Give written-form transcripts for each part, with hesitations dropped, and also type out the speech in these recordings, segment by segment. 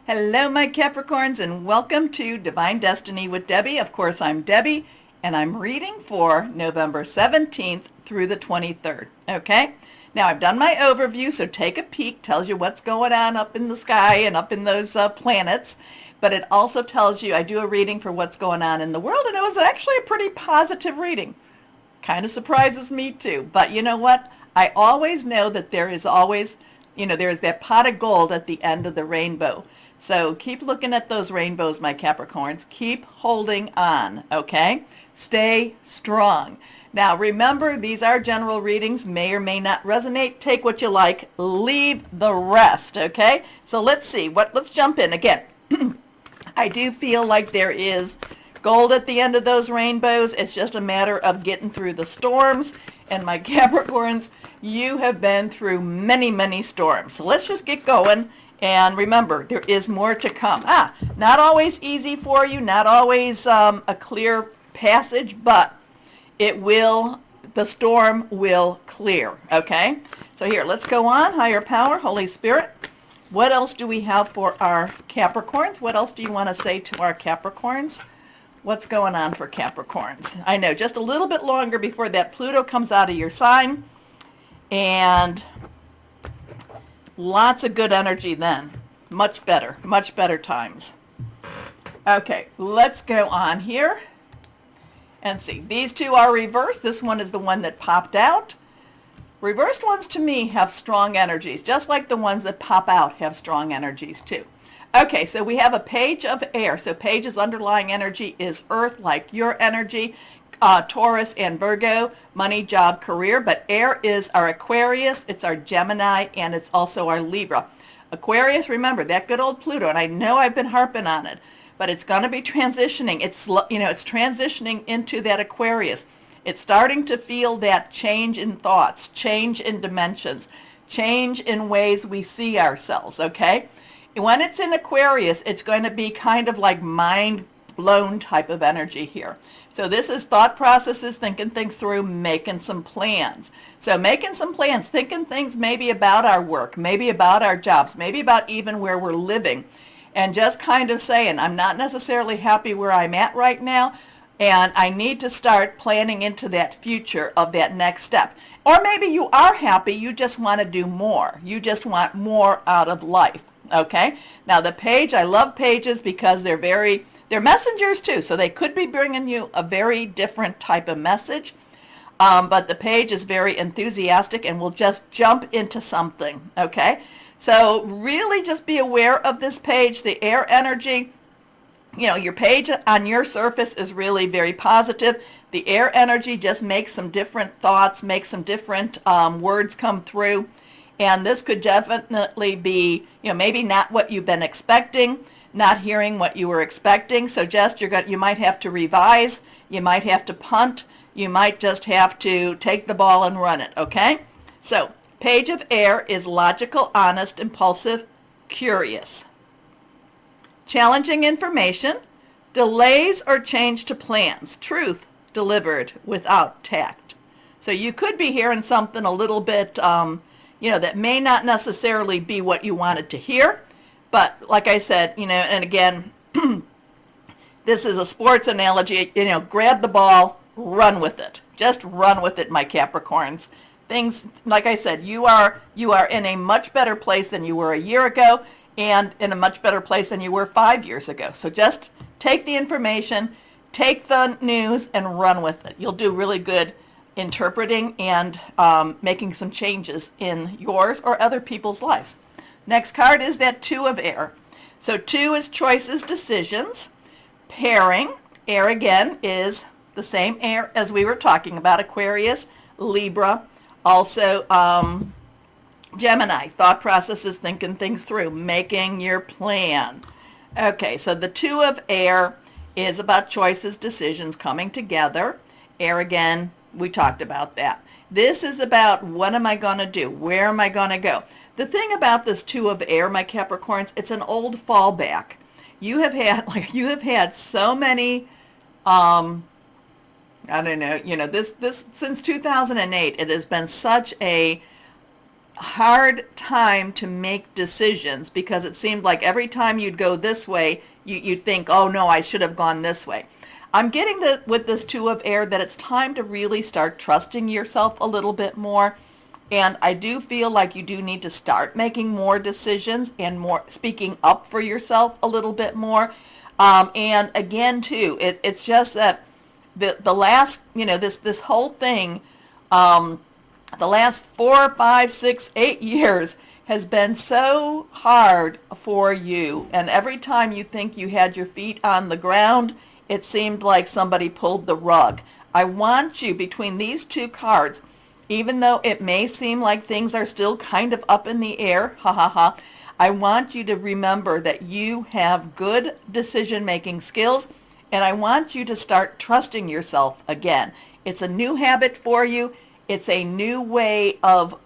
Hello, my Capricorns, and welcome to Divine Destiny with Debbie. Of course, I'm Debbie, and I'm reading for November 17th through the 23rd, okay? Now, I've done my overview, so take a peek. Tells you what's going on up in the sky and up in those planets, but it also tells you I do a reading for what's going on in the world, and it was actually a pretty positive reading. Kind of surprises me, too, but you know what? I always know that there is always, there is that pot of gold at the end of the rainbow. So keep looking at those rainbows, my Capricorns. Keep holding on, okay? Stay strong. Now, remember, these are general readings, may or may not resonate. Take what you like, leave the rest, okay? So let's see. Let's jump in. Again, I do feel like there is gold at the end of those rainbows. It's just a matter of getting through the storms. And my Capricorns, you have been through many, many storms. So let's just get going. And remember, there is more to come. Not always easy for you, not always a clear passage, but the storm will clear, okay? So here, let's go on. Higher power, Holy Spirit. What else do we have for our Capricorns? What else do you want to say to our Capricorns? What's going on for Capricorns? I know, just a little bit longer before that Pluto comes out of your sign. And lots of good energy then. Much better times. Okay, let's go on here and see. These two are reversed. This one is the one that popped out. Reversed ones to me have strong energies, just like the ones that pop out have strong energies too. Okay, so we have a page of air. So page's underlying energy is earth, like your energy. Taurus and Virgo, money, job, career, but air is our Aquarius, it's our Gemini, and it's also our Libra. Aquarius, remember, that good old Pluto, and I know I've been harping on it, but it's going to be transitioning. It's transitioning into that Aquarius. It's starting to feel that change in thoughts, change in dimensions, change in ways we see ourselves, okay? When it's in Aquarius, it's going to be kind of like mind blown type of energy here. So this is thought processes, thinking things through, making some plans. So making some plans, thinking things maybe about our work, maybe about our jobs, maybe about even where we're living, and just kind of saying, I'm not necessarily happy where I'm at right now, and I need to start planning into that future of that next step. Or maybe you are happy, you just want to do more. You just want more out of life, okay? Now the page, I love pages because they're messengers too, so they could be bringing you a very different type of message. But the page is very enthusiastic and will just jump into something, okay? So really just be aware of this page, the air energy. Your page on your surface is really very positive. The air energy just makes some different thoughts, makes some different words come through. And this could definitely be, maybe not what you've been expecting, not hearing what you were expecting. So just you might have to revise, you might have to punt, you might just have to take the ball and run it, okay? So page of air is logical, honest, impulsive, curious. Challenging information, delays or change to plans, truth delivered without tact. So you could be hearing something a little bit, that may not necessarily be what you wanted to hear. But like I said, and again, this is a sports analogy, grab the ball, run with it. Just run with it, my Capricorns. Things, like I said, you are in a much better place than you were a year ago and in a much better place than you were 5 years ago. So just take the information, take the news, and run with it. You'll do really good interpreting and making some changes in yours or other people's lives. Next card is that Two of Air. So two is choices, decisions. Pairing, air again, is the same air as we were talking about, Aquarius, Libra, also Gemini, thought processes, thinking things through, making your plan. Okay, so the Two of Air is about choices, decisions coming together. Air again, we talked about that. This is about what am I going to do? Where am I going to go? The thing about this Two of Air, my Capricorns, it's an old fallback. You have had so many, I don't know, this since 2008, it has been such a hard time to make decisions because it seemed like every time you'd go this way, you'd think, oh no, I should have gone this way. I'm getting with this Two of Air that it's time to really start trusting yourself a little bit more. And I do feel like you do need to start making more decisions and more speaking up for yourself a little bit more. And again, too, it's just that the last, this whole thing, the last 4, 5, 6, 8 years has been so hard for you. And every time you think you had your feet on the ground, it seemed like somebody pulled the rug. I want you, between these two cards, even though it may seem like things are still kind of up in the air, I want you to remember that you have good decision-making skills, and I want you to start trusting yourself again. It's a new habit for you. It's a new way of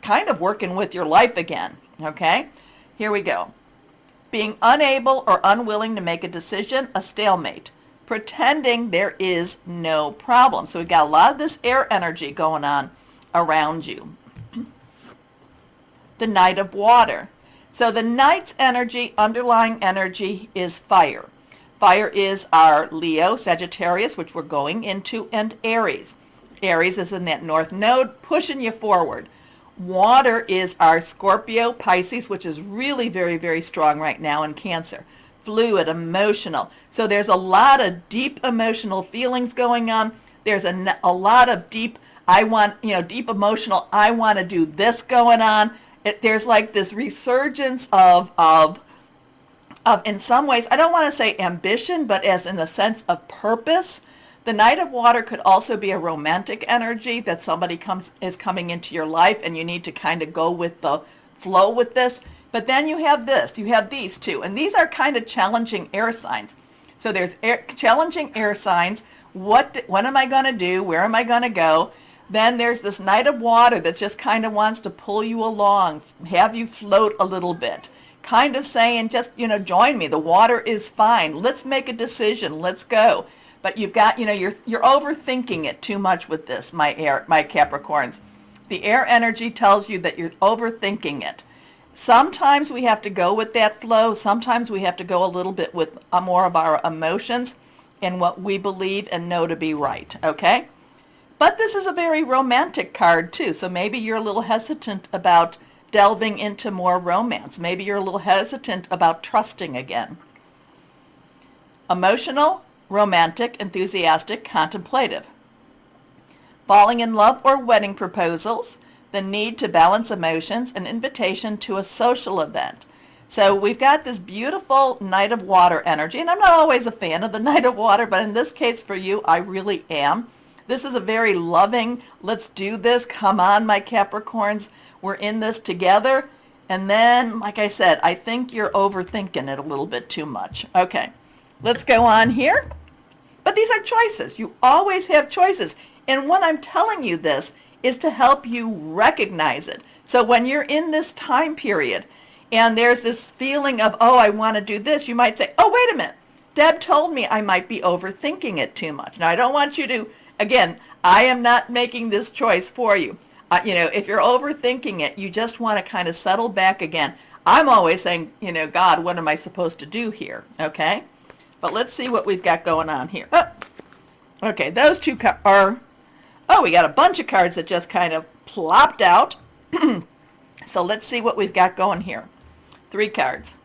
kind of working with your life again, okay? Here we go. Being unable or unwilling to make a decision, a stalemate. Pretending there is no problem. So we've got a lot of this air energy going on around you. The Knight of Water. So the Knight's energy, underlying energy, is fire. Fire is our Leo, Sagittarius, which we're going into, and Aries. Aries is in that North Node, pushing you forward. Water is our Scorpio, Pisces, which is really very, very strong right now, in Cancer. Fluid, emotional. So there's a lot of deep emotional feelings going on. There's a lot of deep, deep emotional, I want to do this going on. There's like this resurgence of, in some ways, I don't want to say ambition, but as in the sense of purpose. The Knight of Water could also be a romantic energy that somebody is coming into your life and you need to kind of go with the flow with this. But then you have this, you have these two, and these are kind of challenging air signs. So there's challenging air signs. What am I going to do? Where am I going to go? Then there's this Knight of Water that just kind of wants to pull you along, have you float a little bit. Kind of saying, just, join me. The water is fine. Let's make a decision. Let's go. But you've got, you're overthinking it too much with this, my Capricorns. The air energy tells you that you're overthinking it. Sometimes we have to go with that flow. Sometimes we have to go a little bit with more of our emotions and what we believe and know to be right, okay? But this is a very romantic card too, so maybe you're a little hesitant about delving into more romance. Maybe you're a little hesitant about trusting again. Emotional, romantic, enthusiastic, contemplative. Falling in love or wedding proposals, the need to balance emotions, an invitation to a social event. So we've got this beautiful Knight of Water energy, and I'm not always a fan of the Knight of Water, but in this case for you, I really am. This is a very loving, let's do this, come on, my Capricorns, we're in this together. And then, like I said, I think you're overthinking it a little bit too much. Okay, let's go on here. But these are choices. You always have choices. And what I'm telling you this is to help you recognize it. So when you're in this time period and there's this feeling of, oh, I want to do this, you might say, oh, wait a minute. Deb told me I might be overthinking it too much. Now, I don't want you to, again, I am not making this choice for you. If you're overthinking it, you just want to kind of settle back again. I'm always saying, God, what am I supposed to do here? Okay? But let's see what we've got going on here. Oh, okay, those two are, we got a bunch of cards that just kind of plopped out. So let's see what we've got going here. 3 cards.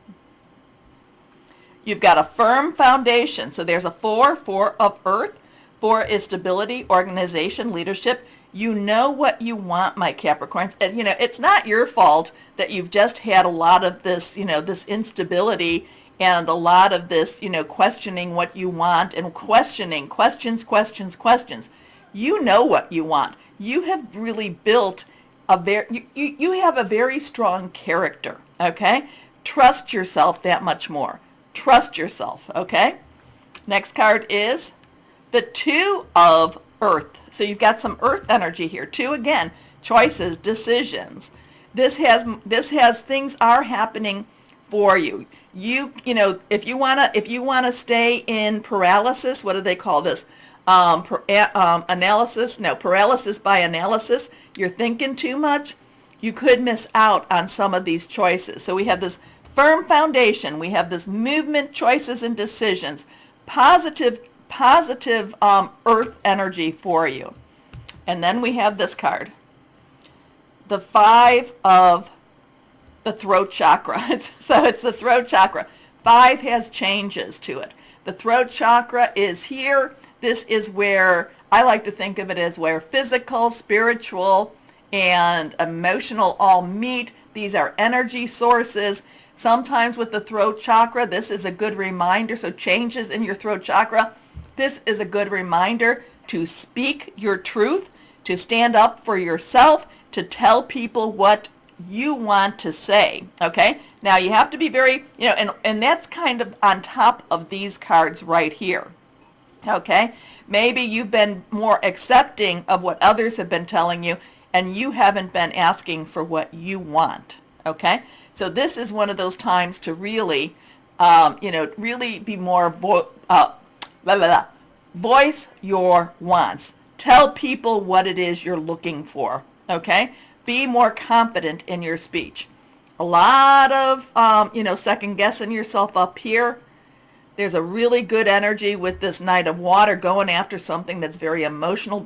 You've got a firm foundation. So there's a 4 of Earth. 4 is stability, organization, leadership. You know what you want, my Capricorns. And, it's not your fault that you've just had a lot of this, this instability and a lot of this, questioning what you want and questions. You know what you want. You have really built you have a very strong character, okay? Trust yourself that much more. Trust yourself, okay? Next card is the 2 of Earth. So you've got some Earth energy here. 2 again, choices, decisions. This has things are happening for you. If you wanna stay in paralysis, what do they call this? Paralysis by analysis. You're thinking too much. you could miss out on some of these choices. So we have this firm foundation. We have this movement, choices, and decisions. Positive earth energy for you. And then we have this card. The 5 of the throat chakra. So it's the throat chakra. 5 has changes to it. The throat chakra is here. This is where I like to think of it as where physical, spiritual, and emotional all meet. These are energy sources. Sometimes with the throat chakra, this is a good reminder. So changes in your throat chakra, this is a good reminder to speak your truth, to stand up for yourself, to tell people what you want to say. Okay? Now you have to be very, and that's kind of on top of these cards right here. Okay? Maybe you've been more accepting of what others have been telling you, and you haven't been asking for what you want. Okay? So this is one of those times to really, really be more, voice your wants. Tell people what it is you're looking for. Okay? Be more confident in your speech. A lot of, second guessing yourself up here. There's a really good energy with this Knight of Water going after something that's very emotional,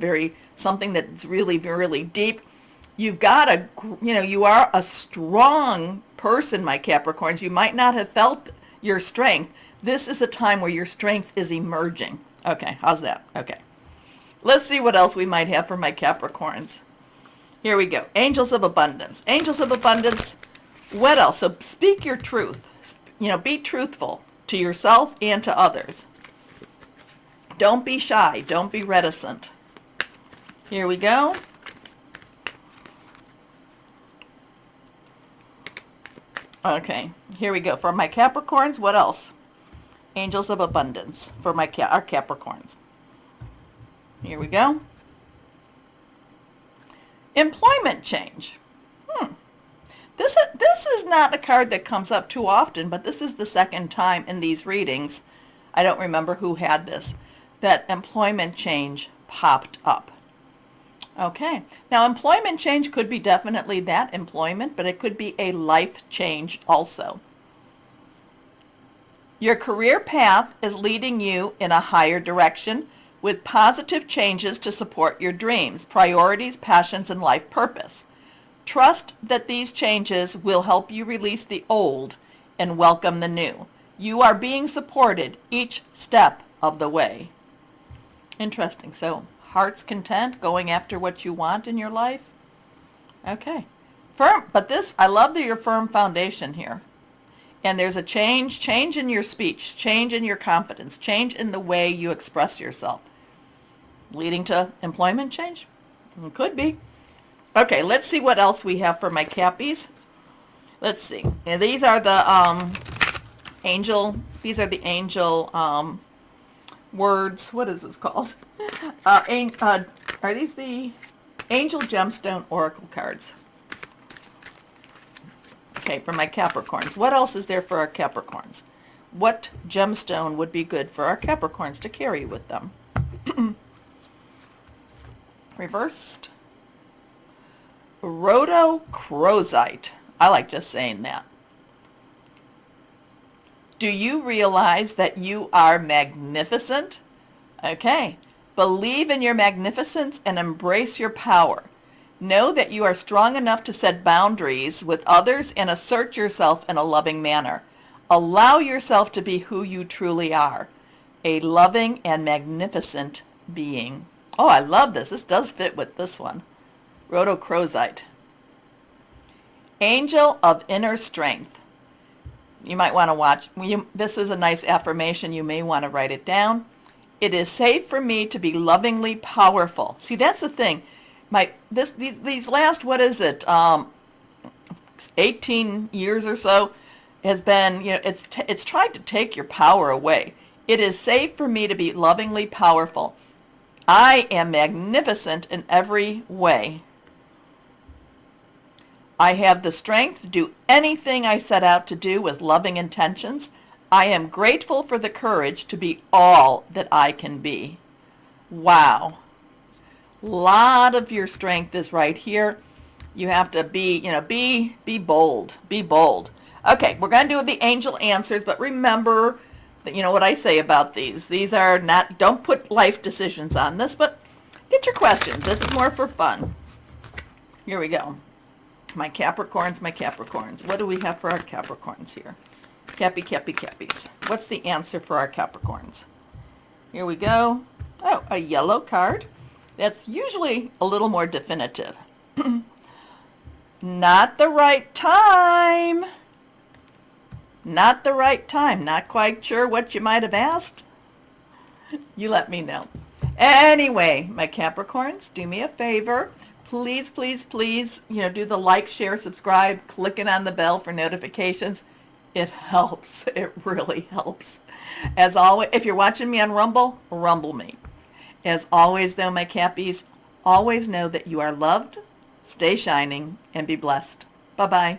something that's really, really deep. You've got you are a strong person, my Capricorns. You might not have felt your strength. This is a time where your strength is emerging. Okay, how's that? Okay. Let's see what else we might have for my Capricorns. Here we go. Angels of Abundance. Angels of Abundance. What else? So speak your truth. Be truthful to yourself and to others. Don't be shy. Don't be reticent. Here we go. Okay, here we go. For my Capricorns, what else? Angels of Abundance for our Capricorns. Here we go. Employment change. This is not a card that comes up too often, but this is the second time in these readings, I don't remember who had this, that employment change popped up. Okay, now employment change could be definitely that employment, but it could be a life change also. Your career path is leading you in a higher direction with positive changes to support your dreams, priorities, passions, and life purpose. Trust that these changes will help you release the old and welcome the new. You are being supported each step of the way. Interesting. So, heart's content, going after what you want in your life. Okay. Firm, but I love your firm foundation here. And there's a change in your speech, change in your confidence, change in the way you express yourself. Leading to employment change? It could be. Okay, let's see what else we have for my Cappies. Let's see. And these are the angel words. What is this called? Are these the Angel Gemstone Oracle cards? Okay, for my Capricorns. What else is there for our Capricorns? What gemstone would be good for our Capricorns to carry with them? Reversed. Rhodochrosite. I like just saying that. Do you realize that you are magnificent? Okay. Believe in your magnificence and embrace your power. Know that you are strong enough to set boundaries with others and assert yourself in a loving manner. Allow yourself to be who you truly are, a loving and magnificent being. Oh, I love this. This does fit with this one. Rhodochrosite. Angel of Inner Strength. You might want to watch. This is a nice affirmation. You may want to write it down. It is safe for me to be lovingly powerful. See, that's the thing. These last, 18 years or so has been, it's tried to take your power away. It is safe for me to be lovingly powerful. I am magnificent in every way. I have the strength to do anything I set out to do with loving intentions. I am grateful for the courage to be all that I can be. Wow. A lot of your strength is right here. You have to be, be bold. Be bold. Okay, we're going to do the angel answers, but remember that, what I say about these. These are not, don't put life decisions on this, but get your questions. This is more for fun. Here we go. My Capricorns, my Capricorns. What do we have for our Capricorns here? Cappy, Cappy, Cappies. What's the answer for our Capricorns? Here we go. Oh, a yellow card. That's usually a little more definitive. Not the right time. Not the right time. Not quite sure what you might have asked. You let me know. Anyway, my Capricorns, do me a favor. Please, please, please, do the like, share, subscribe, clicking on the bell for notifications. It helps. It really helps. As always, if you're watching me on Rumble, rumble me. As always, though, my Cappies, always know that you are loved, stay shining, and be blessed. Bye-bye.